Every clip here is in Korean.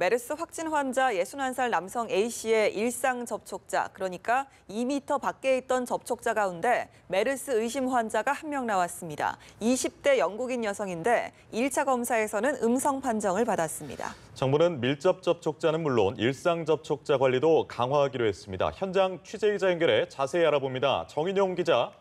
메르스 확진 환자 61살 남성 A씨의 일상 접촉자, 그러니까 2m 밖에 있던 접촉자 가운데 메르스 의심 환자가 한 명 나왔습니다. 20대 영국인 여성인데 1차 검사에서는 음성 판정을 받았습니다. 정부는 밀접 접촉자는 물론 일상 접촉자 관리도 강화하기로 했습니다. 현장 취재기자 연결해 자세히 알아봅니다. 정인용 기자.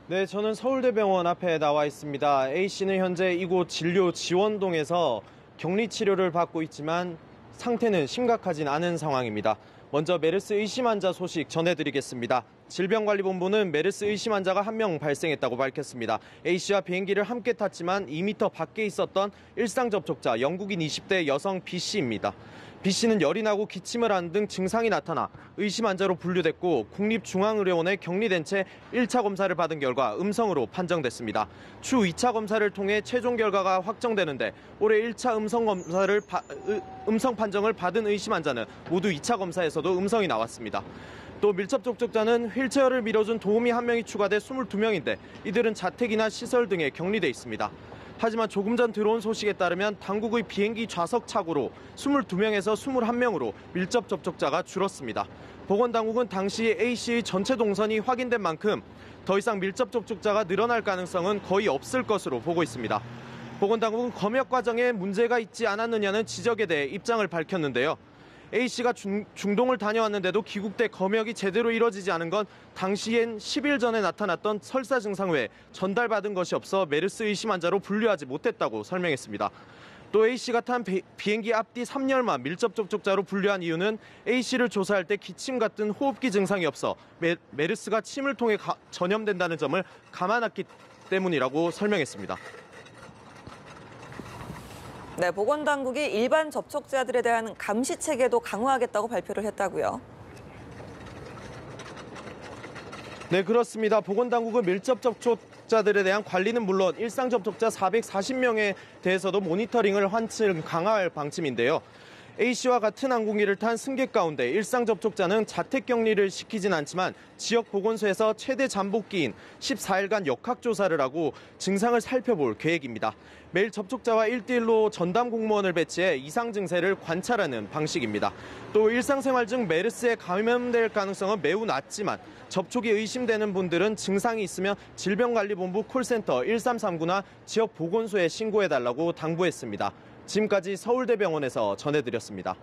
네, 저는 서울대병원 앞에 나와 있습니다. A씨는 현재 이곳 진료 지원동에서 격리 치료를 받고 있지만 상태는 심각하진 않은 상황입니다. 먼저 메르스 의심 환자 소식 전해드리겠습니다. 질병관리본부는 메르스 의심 환자가 한 명 발생했다고 밝혔습니다. A씨와 비행기를 함께 탔지만 2m 밖에 있었던 일상 접촉자 영국인 20대 여성 B씨입니다. B씨는 열이 나고 기침을 하는 등 증상이 나타나 의심 환자로 분류됐고 국립중앙의료원에 격리된 채 1차 검사를 받은 결과 음성으로 판정됐습니다. 추 2차 검사를 통해 최종 결과가 확정되는데 올해 1차 음성 판정을 받은 의심 환자는 모두 2차 검사에서도 음성이 나왔습니다. 또 밀접 접촉자는 휠체어를 밀어준 도우미 한 명이 추가돼 22명인데 이들은 자택이나 시설 등에 격리돼 있습니다. 하지만 조금 전 들어온 소식에 따르면 당국의 비행기 좌석 착오로 22명에서 21명으로 밀접 접촉자가 줄었습니다. 보건당국은 당시 A씨의 전체 동선이 확인된 만큼 더 이상 밀접 접촉자가 늘어날 가능성은 거의 없을 것으로 보고 있습니다. 보건당국은 검역 과정에 문제가 있지 않았느냐는 지적에 대해 입장을 밝혔는데요. A씨가 중동을 다녀왔는데도 귀국돼 검역이 제대로 이뤄지지 않은 건 당시엔 10일 전에 나타났던 설사 증상 외에 전달받은 것이 없어 메르스 의심 환자로 분류하지 못했다고 설명했습니다. 또 A씨가 탄 비행기 앞뒤 3열만 밀접 접촉자로 분류한 이유는 A씨를 조사할 때 기침 같은 호흡기 증상이 없어 메르스가 침을 통해 전염된다는 점을 감안했기 때문이라고 설명했습니다. 네, 보건당국이 일반 접촉자들에 대한 감시 체계도 강화하겠다고 발표를 했다고요. 네, 그렇습니다. 보건당국은 밀접 접촉자들에 대한 관리는 물론 일상 접촉자 440명에 대해서도 모니터링을 한층 강화할 방침인데요. A씨와 같은 항공기를 탄 승객 가운데 일상 접촉자는 자택 격리를 시키진 않지만 지역 보건소에서 최대 잠복기인 14일간 역학조사를 하고 증상을 살펴볼 계획입니다. 매일 접촉자와 1대1로 전담 공무원을 배치해 이상 증세를 관찰하는 방식입니다. 또 일상생활 중 메르스에 감염될 가능성은 매우 낮지만 접촉이 의심되는 분들은 증상이 있으면 질병관리본부 콜센터 1339나 지역 보건소에 신고해달라고 당부했습니다. 지금까지 서울대병원에서 전해드렸습니다.